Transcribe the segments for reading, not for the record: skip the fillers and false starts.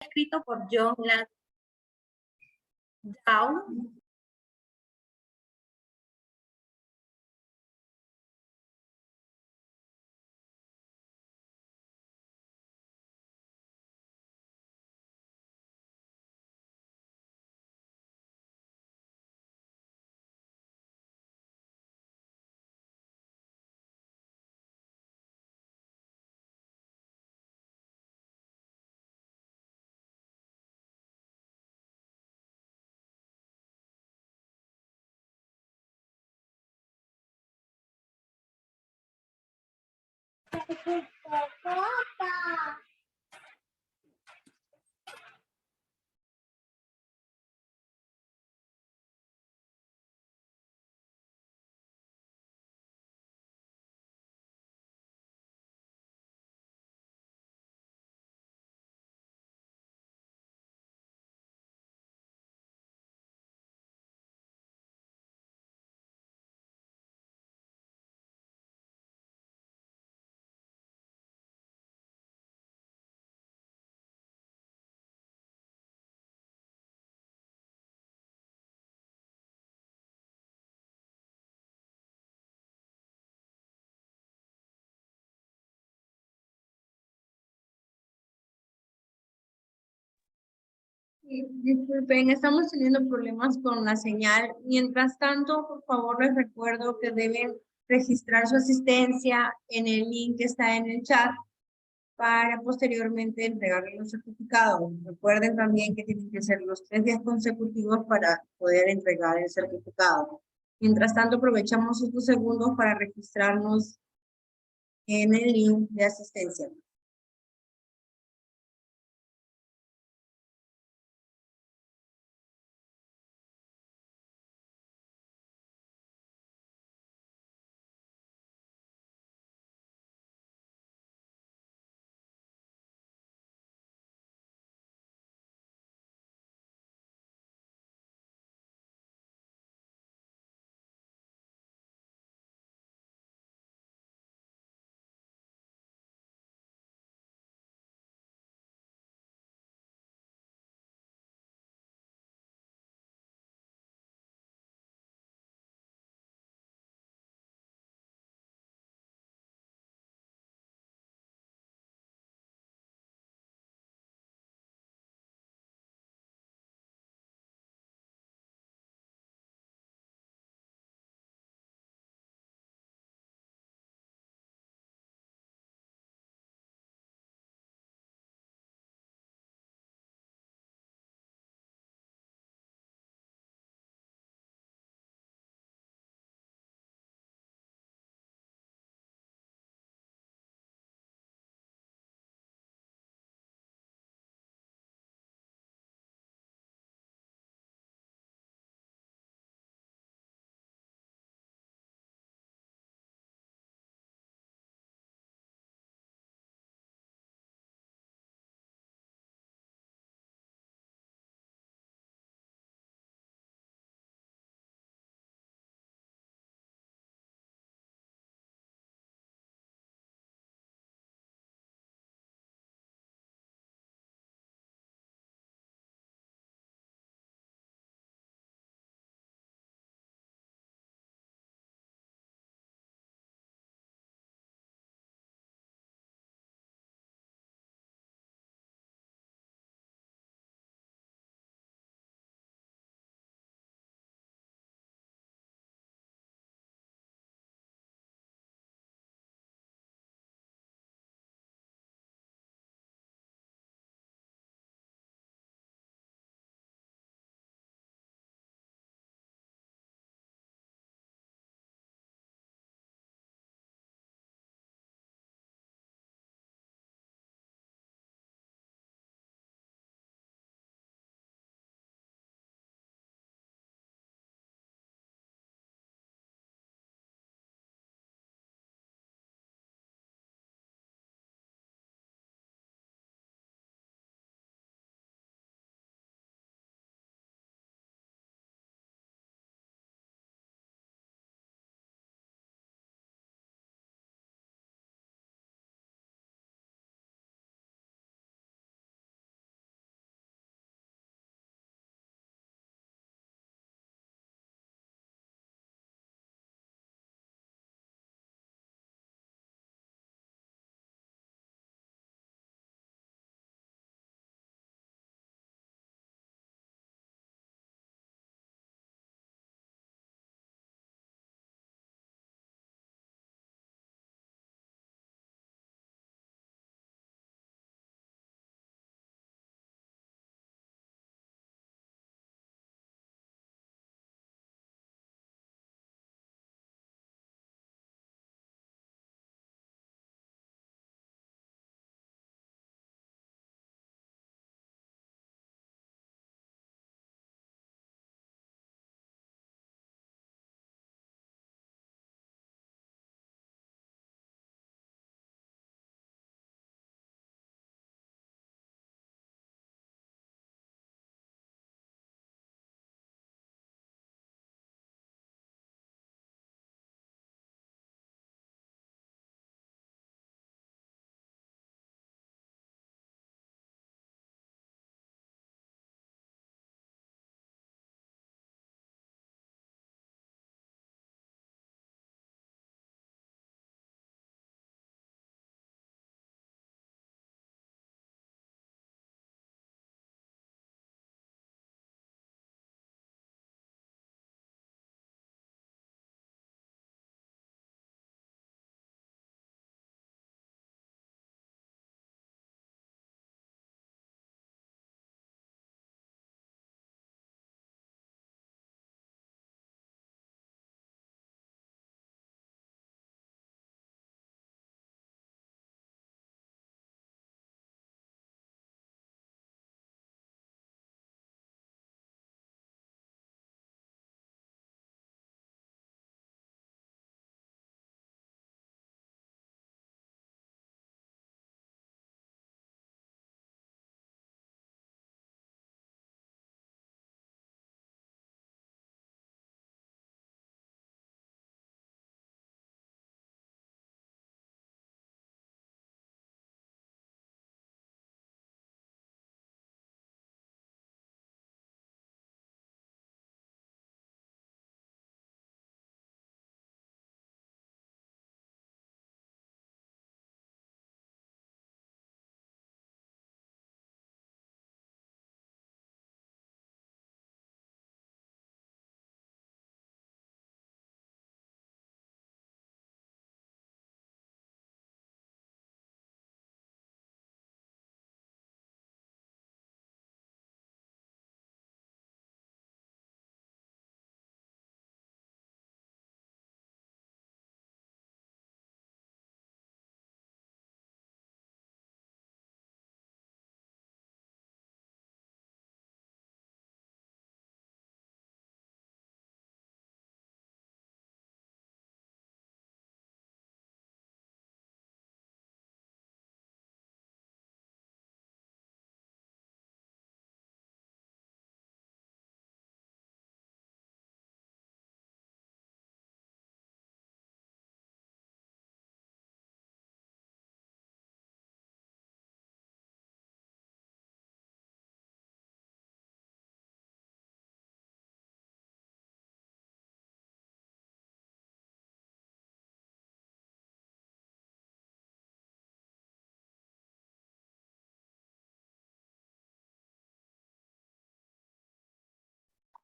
escrito por John Landau. Disculpen, estamos teniendo problemas con la señal. Mientras tanto, por favor, les recuerdo que deben registrar su asistencia en el link que está en el chat para posteriormente entregarle los certificados. Recuerden también que tienen que ser los 3 días consecutivos para poder entregar el certificado. Mientras tanto, aprovechamos estos segundos para registrarnos en el link de asistencia.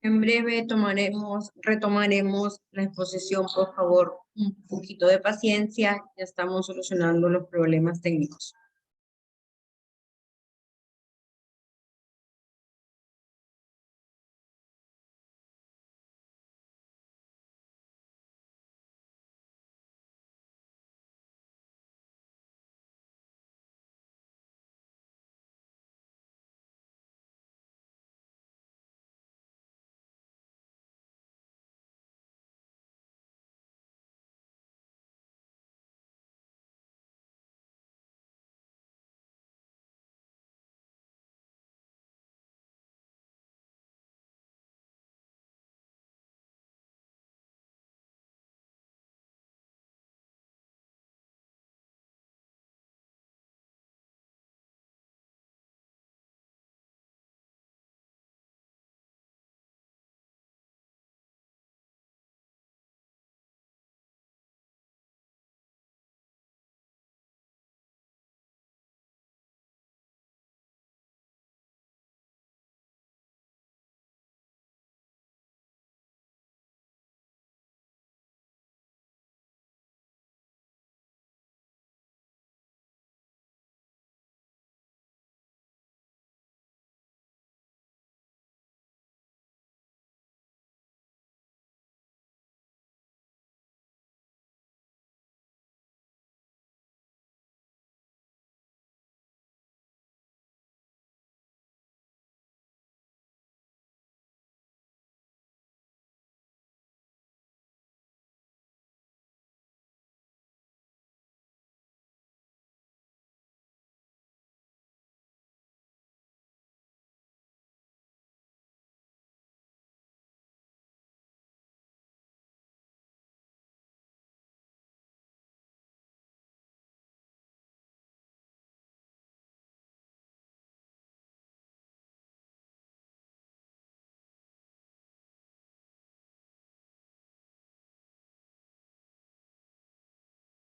En breve retomaremos la exposición, por favor, un poquito de paciencia, ya estamos solucionando los problemas técnicos.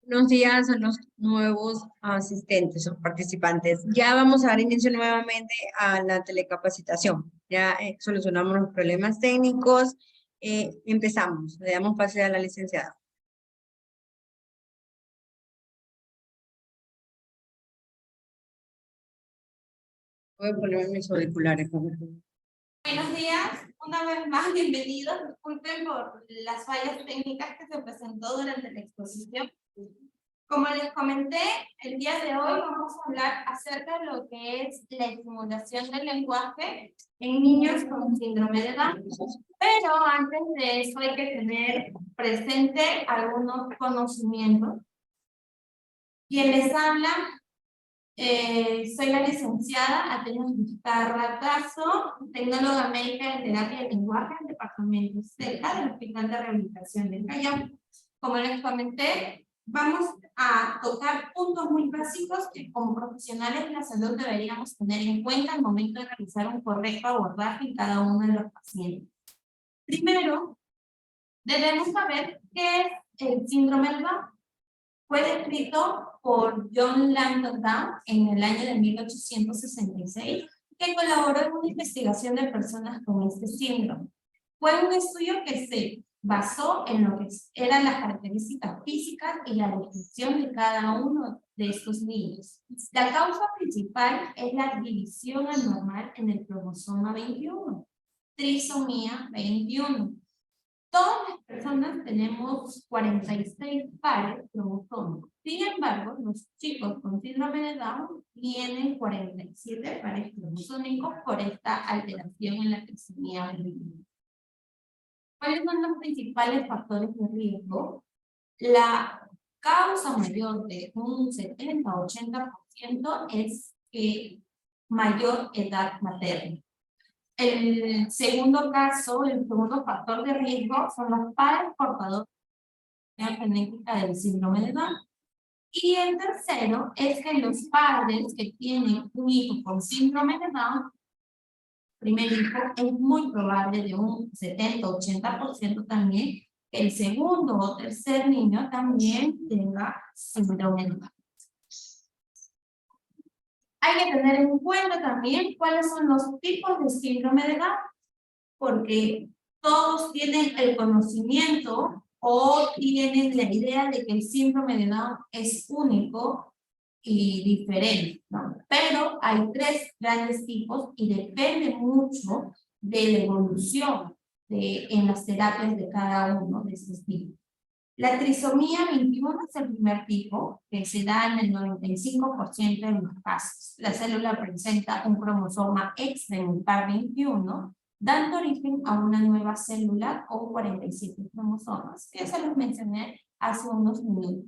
Buenos días a los nuevos asistentes o participantes. Ya vamos a dar inicio nuevamente a la telecapacitación. Ya solucionamos los problemas técnicos. Empezamos. Le damos pase a la licenciada. Voy a poner mis auriculares. Buenos días, una vez más bienvenidos. Disculpen por las fallas técnicas que se presentó durante la exposición. Como les comenté, el día de hoy vamos a hablar acerca de lo que es la estimulación del lenguaje en niños con síndrome de Down. Pero antes de eso hay que tener presente algunos conocimientos. Quien les habla, soy la licenciada Atenea Vizcarra-Caso, tecnóloga médica en terapia de lenguaje del departamento CELA del Hospital de Rehabilitación del Callao. Como les comenté, vamos a tocar puntos muy básicos que como profesionales de la salud deberíamos tener en cuenta al momento de realizar un correcto abordaje en cada uno de los pacientes. Primero, debemos saber qué es el síndrome de Down. Fue descrito por John Langdon Down en el año de 1866, que colaboró en una investigación de personas con este síndrome. Fue un estudio que se basó en lo que eran las características físicas y la descripción de cada uno de estos niños. La causa principal es la división anormal en el cromosoma 21, trisomía 21. Todas las personas tenemos 46 pares cromosómicos. Sin embargo, los chicos con síndrome de Down tienen 47 pares cromosómicos por esta alteración en la trisomía 21. ¿Cuáles son los principales factores de riesgo? La causa mayor de un 70-80% es mayor edad materna. El segundo caso, el segundo factor de riesgo son los padres portadores de la genética del síndrome de Down. Y el tercero es que los padres que tienen un hijo con síndrome de Down, primer hijo, es muy probable de un 70-80% también, que el segundo o tercer niño también tenga síndrome de Down. Hay que tener en cuenta también cuáles son los tipos de síndrome de Down. porque todos tienen el conocimiento o tienen la idea de que el síndrome de Down es único y diferente, ¿no? Pero hay 3 grandes tipos y depende mucho de la evolución en las terapias de cada uno de estos tipos. La trisomía 21 es el primer tipo, que se da en el 95% de los casos. La célula presenta un cromosoma extra en el par 21, dando origen a una nueva célula con 47 cromosomas, que se los mencioné hace unos minutos.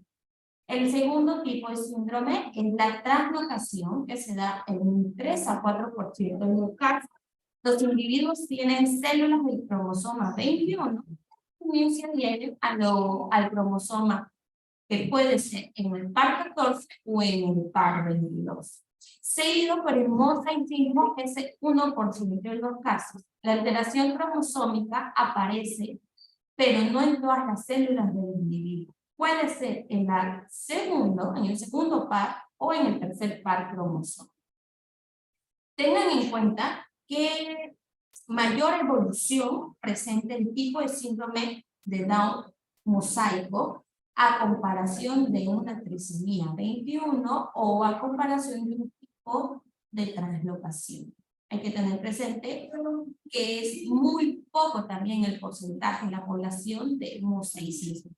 El segundo tipo de síndrome es la translocación, que se da en un 3 a 4% de los casos. Los individuos tienen células del cromosoma 21 y se adhieren al cromosoma, que puede ser en el par 14 o en el par 22. Seguido por el mosaicismo, que es el 1% de los casos. La alteración cromosómica aparece, pero no en todas las células del individuo. Puede ser en el segundo par o en el tercer par cromosómico. Tengan en cuenta que mayor evolución presenta el tipo de síndrome de Down mosaico a comparación de una trisomía 21 o a comparación de un tipo de translocación. Hay que tener presente que es muy poco también el porcentaje en la población de mosaicismo.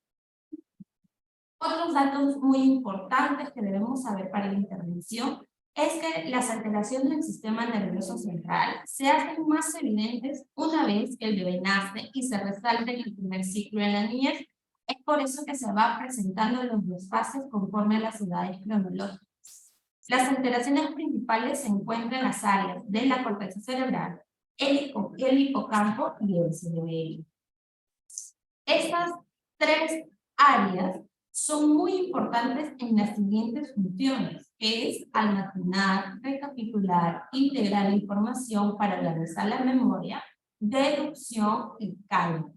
Otros datos muy importantes que debemos saber para la intervención es que las alteraciones del sistema nervioso central se hacen más evidentes una vez que el bebé nace y se resalta en el primer ciclo de la niñez. Es por eso que se va presentando los desfases conforme a las edades cronológicas. Las alteraciones principales se encuentran en las áreas de la corteza cerebral, el hipocampo y el cerebelo. Estas 3 áreas son muy importantes en las siguientes funciones, que es almacenar, recapitular, integrar información para realizar la memoria, deducción y cálculo.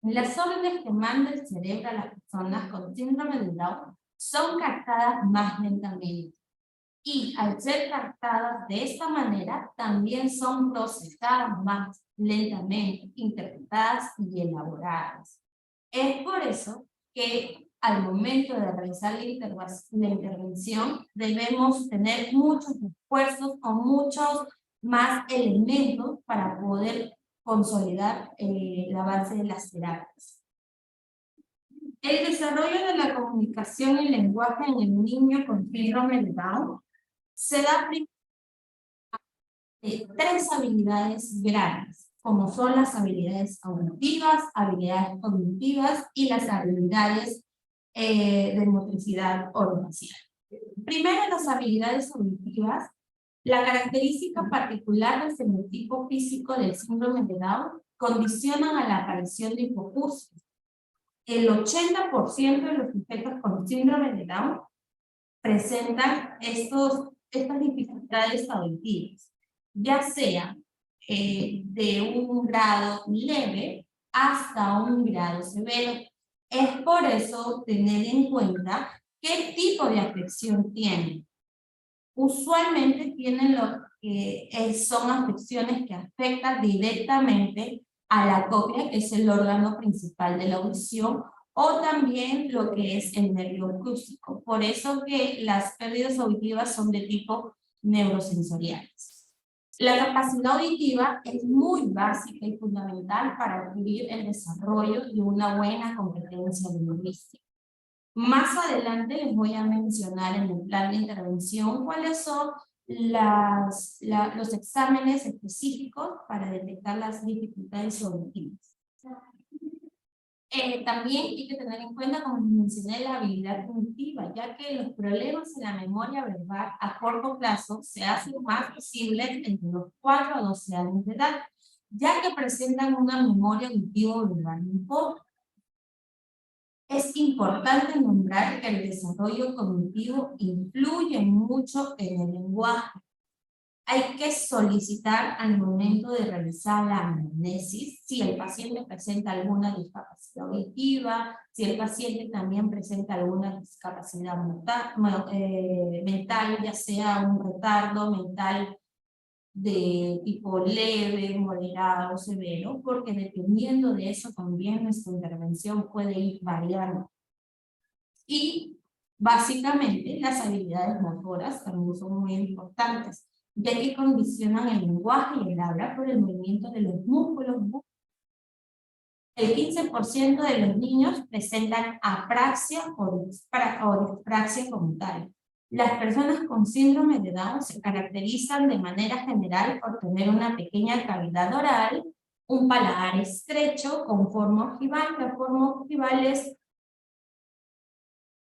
Las órdenes que manda el cerebro a las personas con síndrome de Down son captadas más lentamente. Y al ser captadas de esta manera, también son procesadas más lentamente, interpretadas y elaboradas. Es por eso que al momento de realizar la intervención debemos tener muchos esfuerzos con muchos más elementos para poder consolidar la base de las terapias. El desarrollo de la comunicación y lenguaje en el niño con síndrome de Down se da de 3 habilidades grandes, como son las habilidades auditivas, habilidades cognitivas y las habilidades de motricidad orofacial. Primero, las habilidades auditivas. La característica particular del fenotipo físico del síndrome de Down condicionan a la aparición de hipoacusia. El 80% de los sujetos con síndrome de Down presentan estas dificultades auditivas, ya sea de un grado leve hasta un grado severo. Es por eso tener en cuenta qué tipo de afección tienen. Usualmente tienen lo que son afecciones que afectan directamente a la cóclea, que es el órgano principal de la audición, o también lo que es el nervio acústico. Por eso que las pérdidas auditivas son de tipo neurosensoriales. La capacidad auditiva es muy básica y fundamental para adquirir el desarrollo de una buena competencia lingüística. Más adelante les voy a mencionar en el plan de intervención cuáles son los exámenes específicos para detectar las dificultades auditivas. También hay que tener en cuenta, como les mencioné, la habilidad cognitiva, ya que los problemas en la memoria verbal a corto plazo se hacen más visibles entre los 4 a 12 años de edad, ya que presentan una memoria auditiva verbal muy pobre. Es importante nombrar que el desarrollo cognitivo influye mucho en el lenguaje. Hay que solicitar al momento de realizar la anamnesis si el paciente presenta alguna discapacidad auditiva, si el paciente también presenta alguna discapacidad mental, ya sea un retardo mental de tipo leve, moderado, severo, porque dependiendo de eso también nuestra intervención puede ir variando. Y básicamente las habilidades motoras también son muy importantes, ya que condicionan el lenguaje y el habla por el movimiento de los músculos. El 15% de los niños presentan apraxia o dispraxia como tal. Las personas con síndrome de Down se caracterizan de manera general por tener una pequeña cavidad oral, un paladar estrecho con forma ojival. La forma ojival es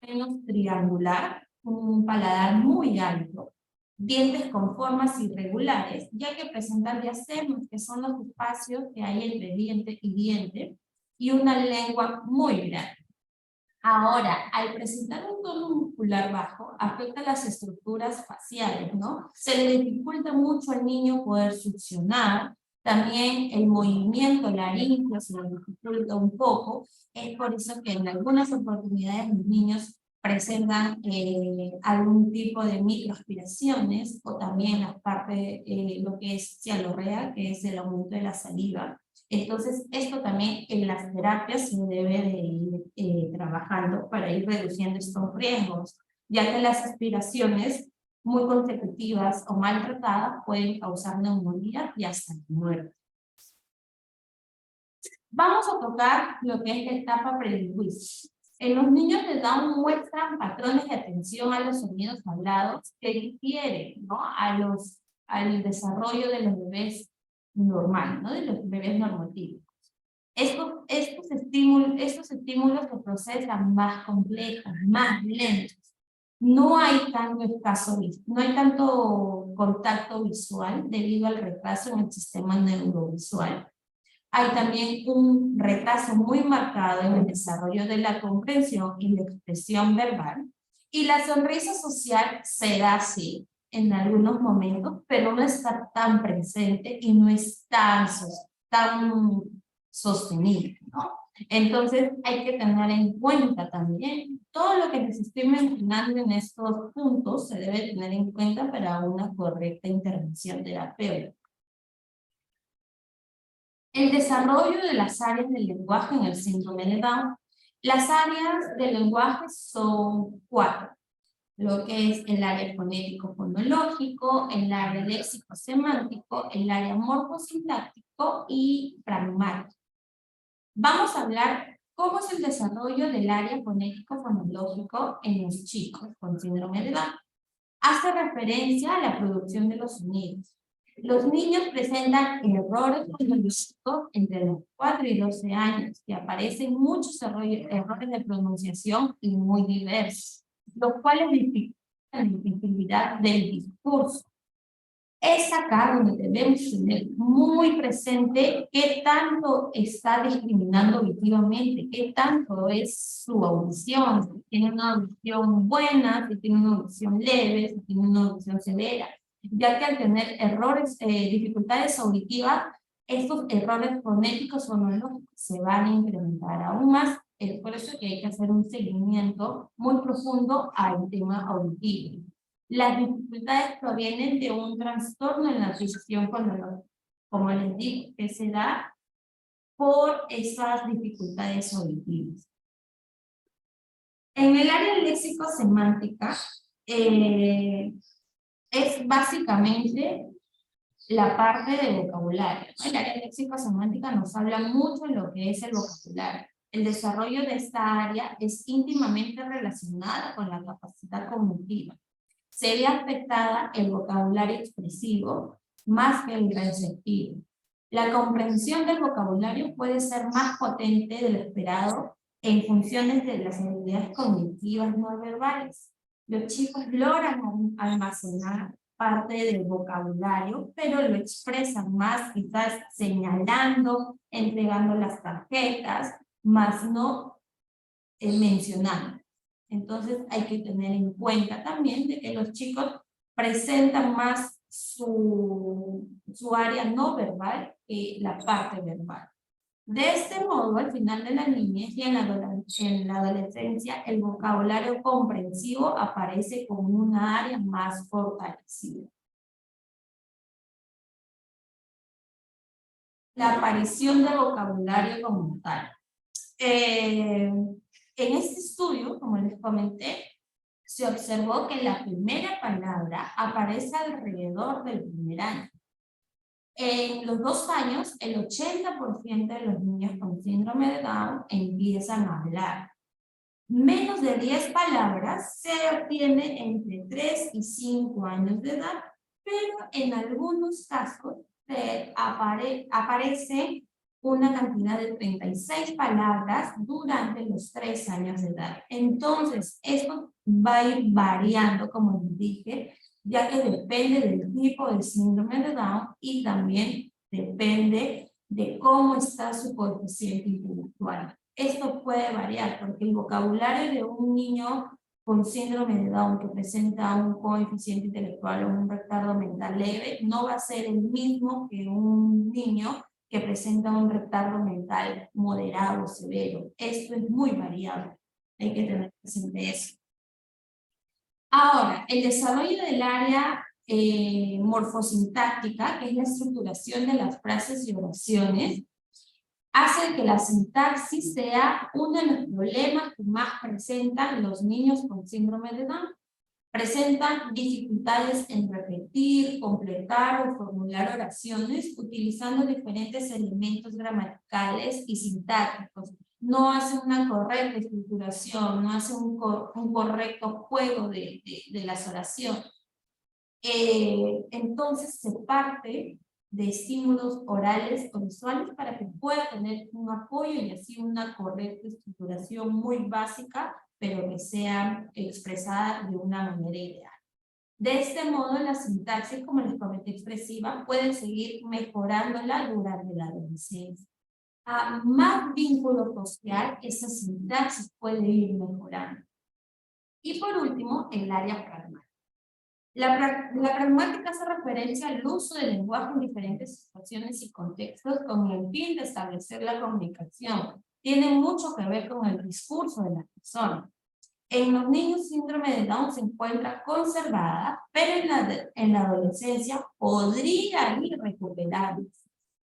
menos triangular, un paladar muy alto, dientes con formas irregulares, ya que presentan diastemas, que son los espacios que hay entre diente y diente, y una lengua muy grande. Ahora, al presentar un tono muscular bajo, afecta las estructuras faciales, ¿no? Se le dificulta mucho al niño poder succionar, también el movimiento laríngeo se le dificulta un poco, es por eso que en algunas oportunidades los niños presentan algún tipo de microaspiraciones, o también la parte, lo que es cialorrea, que es el aumento de la saliva. Entonces, esto también en las terapias se debe de ir trabajando para ir reduciendo estos riesgos, ya que las aspiraciones muy consecutivas o maltratadas pueden causar neumonía y hasta muerte. Vamos a tocar lo que es la etapa prelingüística. En los niños de Down muestran patrones de atención a los sonidos hablados que difieren, ¿no?, al desarrollo de los bebés normales, ¿no?, de los bebés normativos. Estos estímulos se procesan más complejos, más lentos. No hay tanto contacto visual debido al retraso en el sistema neurovisual. Hay también un retraso muy marcado en el desarrollo de la comprensión y la expresión verbal. Y la sonrisa social se da así en algunos momentos, pero no está tan presente y no es tan sostenible, ¿no? Entonces hay que tener en cuenta también todo lo que les estoy mencionando en estos puntos se debe tener en cuenta para una correcta intervención terapéutica. El desarrollo de las áreas del lenguaje en el síndrome de Down. Las áreas del lenguaje son 4. Lo que es el área fonético-fonológico, el área léxico-semántico, el área morfosintáctico y pragmático. Vamos a hablar cómo es el desarrollo del área fonético-fonológico en los chicos con síndrome de Down. Hace referencia a la producción de los sonidos. Los niños presentan errores fonológicos entre los 4 y 12 años, y aparecen muchos errores de pronunciación y muy diversos, los cuales dificultan la legibilidad del discurso. Es acá donde debemos tener muy presente qué tanto está discriminando auditivamente, qué tanto es su audición, si tiene una audición buena, si tiene una audición leve, si tiene una audición severa, ya que al tener dificultades auditivas, estos errores fonéticos fonológicos se van a incrementar aún más. Es por eso que hay que hacer un seguimiento muy profundo al tema auditivo. Las dificultades provienen de un trastorno en la adquisición fonológica, como les digo, que se da por esas dificultades auditivas. En el área léxico-semántica, es básicamente la parte de vocabulario. El área léxico-semántica nos habla mucho de lo que es el vocabulario. El desarrollo de esta área es íntimamente relacionada con la capacidad cognitiva. Se ve afectada el vocabulario expresivo más que el receptivo. La comprensión del vocabulario puede ser más potente de lo esperado en funciones de las habilidades cognitivas no verbales. Los chicos logran almacenar parte del vocabulario, pero lo expresan más quizás señalando, entregando las tarjetas, más no mencionando. Entonces hay que tener en cuenta también de que los chicos presentan más su área no verbal que la parte verbal. De este modo, al final de la niñez y en la adolescencia, el vocabulario comprensivo aparece como una área más fortalecida. la aparición de vocabulario como tal. En este estudio, como les comenté, se observó que la primera palabra aparece alrededor del primer año. En los 2 años, el 80% de los niños con síndrome de Down empiezan a hablar. Menos de 10 palabras se obtiene entre 3 y 5 años de edad, pero en algunos casos aparece una cantidad de 36 palabras durante los 3 años de edad. Entonces, esto va a ir variando, como les dije, ya que depende del tipo de síndrome de Down y también depende de cómo está su coeficiente intelectual. Esto puede variar porque el vocabulario de un niño con síndrome de Down que presenta un coeficiente intelectual o un retardo mental leve no va a ser el mismo que un niño que presenta un retardo mental moderado o severo. Esto es muy variable. Hay que tener presente eso. Ahora, el desarrollo del área morfosintáctica, que es la estructuración de las frases y oraciones, hace que la sintaxis sea uno de los problemas que más presentan los niños con síndrome de Down. Presentan dificultades en repetir, completar o formular oraciones utilizando diferentes elementos gramaticales y sintácticos. No hacen una correcta estructuración, no hacen un correcto juego de las oraciones. Entonces se parte de estímulos orales o visuales para que pueda tener un apoyo y así una correcta estructuración muy básica, pero que sea expresada de una manera ideal. De este modo, la sintaxis, como les comenté, expresiva, puede seguir mejorándola durante la adolescencia. A más vínculo social, esa sintaxis puede ir mejorando. Y por último, el área pragmática. La pragmática hace referencia al uso del lenguaje en diferentes situaciones y contextos con el fin de establecer la comunicación. Tiene mucho que ver con el discurso de la persona. En los niños síndrome de Down se encuentra conservada, pero en la adolescencia podría ir recuperable,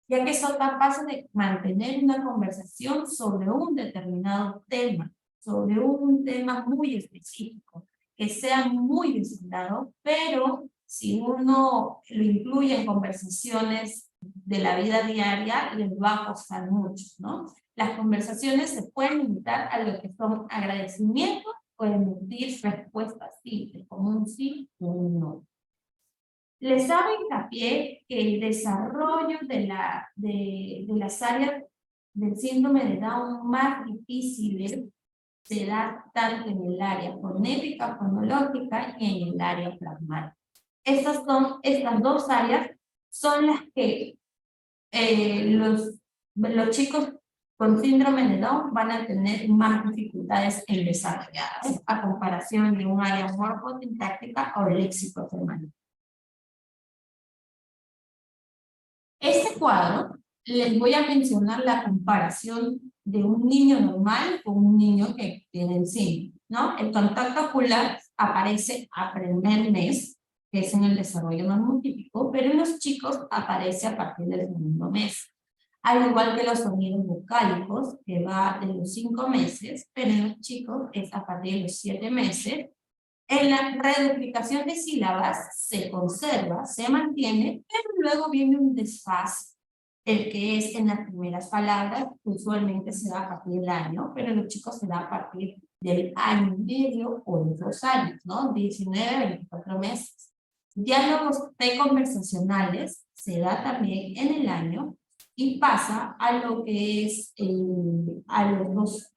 ya que son capaces de mantener una conversación sobre un determinado tema, sobre un tema muy específico, que sea muy designado, pero si uno lo incluye en conversaciones de la vida diaria, les va a costar mucho, ¿no? Las conversaciones se pueden limitar a lo que son agradecimientos o emitir respuestas simples, como un sí o un no. Les hago hincapié que el desarrollo de las áreas del síndrome de Down más difíciles se da tanto en el área fonética, fonológica y en el área pragmática. Estas 2 áreas son las que los chicos con síndrome de Down van a tener más dificultades en desarrollarlas a comparación de un área morfosintáctica o léxico-semántica. Este cuadro les voy a mencionar la comparación de un niño normal con un niño que tiene síndrome, ¿no? El contacto ocular aparece a primer mes, que es en el desarrollo normotípico, pero en los chicos aparece a partir del segundo mes. Al igual que los sonidos vocálicos, que va de los 5 meses, pero en los chicos es a partir de los 7 meses. En la reduplicación de sílabas se conserva, se mantiene, pero luego viene un desfase, el que es en las primeras palabras, que usualmente se da a partir del año, pero en los chicos se da a partir del año y medio o de 2 años, ¿no? 19 a 24 meses. Diálogos preconversacionales se da también en el año y pasa a lo que es a los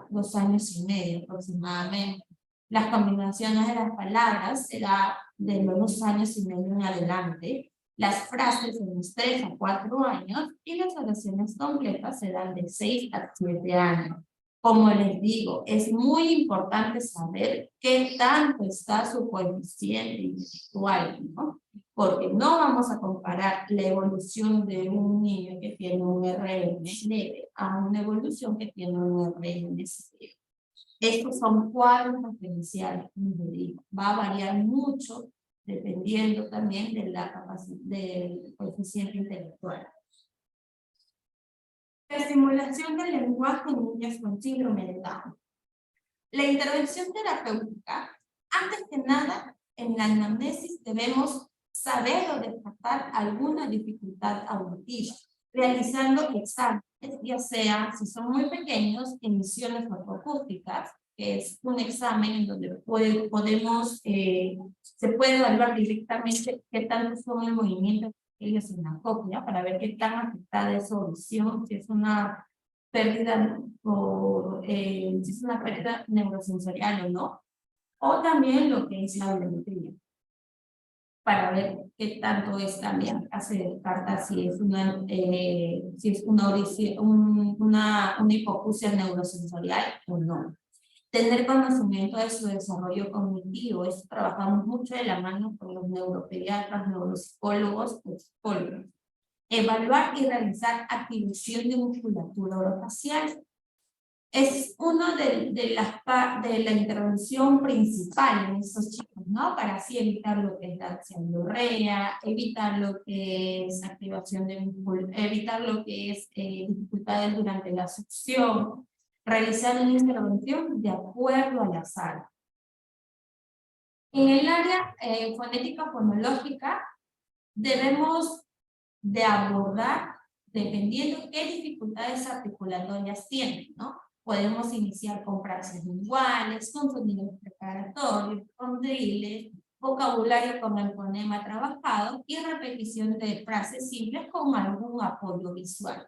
2 años y medio aproximadamente. Las combinaciones de las palabras se da de los 2 años y medio en adelante, las frases de los 3 a 4 años y las oraciones completas se dan de 6 a 7 años. Como les digo, es muy importante saber qué tanto está su coeficiente intelectual, ¿no? Porque no vamos a comparar la evolución de un niño que tiene un RM leve a una evolución que tiene un RM severo. Estos son cuadros referenciales, como les digo. Va a variar mucho dependiendo también de la capacidad del coeficiente intelectual. La estimulación del lenguaje en niños con síndrome de Down. La intervención terapéutica, antes que nada, en la anamnesis debemos saber o descartar alguna dificultad auditiva, realizando exámenes, ya sea, si son muy pequeños, emisiones ortoacústicas, que es un examen en donde se puede evaluar directamente qué tanto son el movimiento de ellos en la cóclea, para ver qué tan afectada es su audición, si es una pérdida si es una pérdida neurosensorial o no, o también lo que es la audiometría, para ver qué tanto es también, hace carta si es una una hipoacusia neurosensorial o no. Tener conocimiento de su desarrollo cognitivo, eso trabajamos mucho de la mano con los neuropediatras, neuropsicólogos o psicólogos. Evaluar y realizar activación de musculatura orofacial. Es uno de la intervención principal en estos chicos, ¿no? Para así evitar lo que es la ciandorrea, evitar lo que es activación de músculo, evitar lo que es dificultades durante la succión, realizar una intervención de acuerdo a la sala. En el área fonética fonológica debemos de abordar dependiendo qué dificultades articulatorias tienen, ¿no? Podemos iniciar con praxias linguales, con sonidos preparatorios, con drills, vocabulario con el fonema trabajado y repetición de frases simples con algún apoyo visual.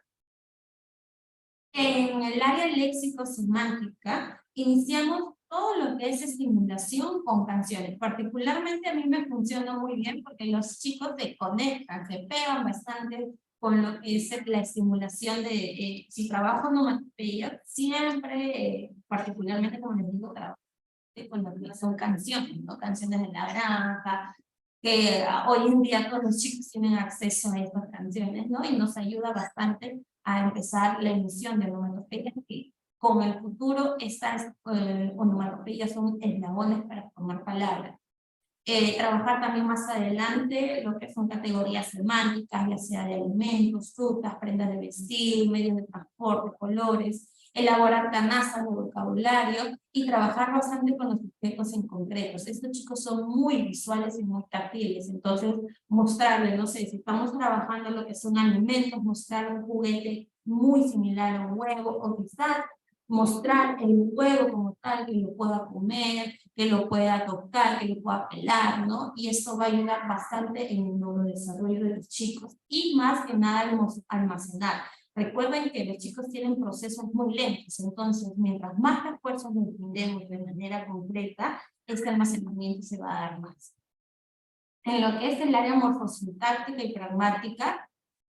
En el área léxico-semántica, iniciamos todo lo que es estimulación con canciones. Particularmente a mí me funciona muy bien porque los chicos se conectan, se pegan bastante con lo que es la estimulación de, si trabajo onomatopeya, siempre, particularmente como les digo, trabajo con lo que son canciones, ¿no? Canciones de la granja, que hoy en día todos los chicos tienen acceso a estas canciones, ¿no? Y nos ayuda bastante a empezar la emisión de onomatopeyas, que con el futuro estas onomatopeyas son eslabones para formar palabras. Trabajar también más adelante lo que son categorías semánticas, ya sea de alimentos, frutas, prendas de vestir, medios de transporte, colores, elaborar canastas de vocabulario y trabajar bastante con los objetos en concretos. Estos chicos son muy visuales y muy táctiles, entonces mostrarles, no sé, si estamos trabajando lo que son alimentos, mostrar un juguete muy similar a un huevo, o quizás mostrar el huevo como tal, que lo pueda comer, que lo pueda tocar, que lo pueda pelar, ¿no? Y eso va a ayudar bastante en el neurodesarrollo de los chicos y más que nada almacenar. Recuerden que los chicos tienen procesos muy lentos, entonces mientras más refuerzos les brindemos de manera concreta, este almacenamiento se va a dar más. En lo que es el área morfosintáctica y pragmática,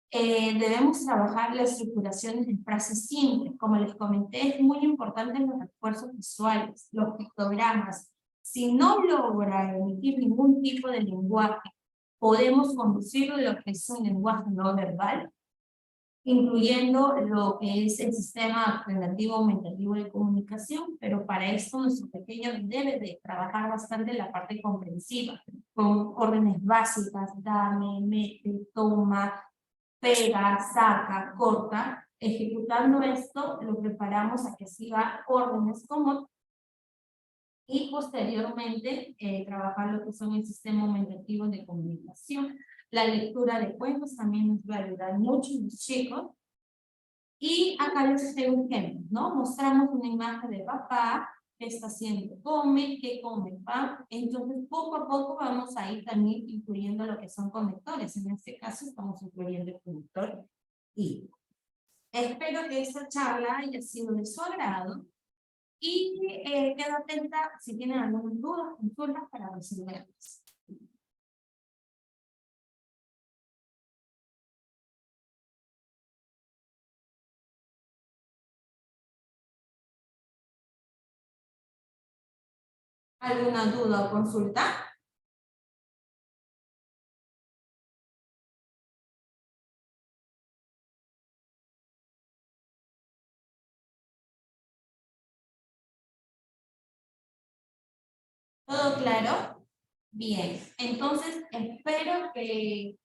debemos trabajar la estructuración de frases simples. Como les comenté, es muy importante los refuerzos visuales, los pictogramas. Si no logra emitir ningún tipo de lenguaje, podemos conducirlo a lo que es un lenguaje no verbal, incluyendo lo que es el sistema aprendivo aumentativo de comunicación, pero para esto nuestro pequeño debe de trabajar bastante la parte comprensiva, con órdenes básicas, dame, mete, toma, pega, saca, corta. Ejecutando esto, lo preparamos a que siga órdenes como y posteriormente trabajar lo que son el sistema aumentativo de comunicación. La lectura de cuentos también nos va a ayudar mucho a los chicos. Y acá les estoy un ejemplo, ¿no? Mostramos una imagen de papá que está haciendo come, que come pan. Entonces, poco a poco vamos a ir también incluyendo lo que son conectores. En este caso, estamos incluyendo el conector y espero que esta charla haya sido de su agrado y quedo atenta si tienen algunas dudas, consultas para resolverlas. ¿Alguna duda o consulta? ¿Todo claro? Bien, entonces espero que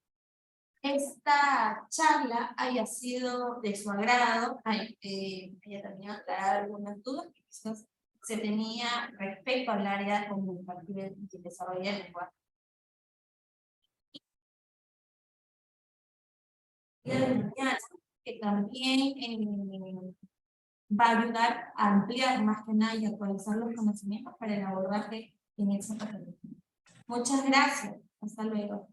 esta charla haya sido de su agrado, haya también aclarado algunas dudas que quizás se tenía respecto al área comunicativa y el desarrollo del lenguaje. Que también va a ayudar a ampliar más que nada y actualizar los conocimientos para el abordaje en esa patología. Muchas gracias. Hasta luego.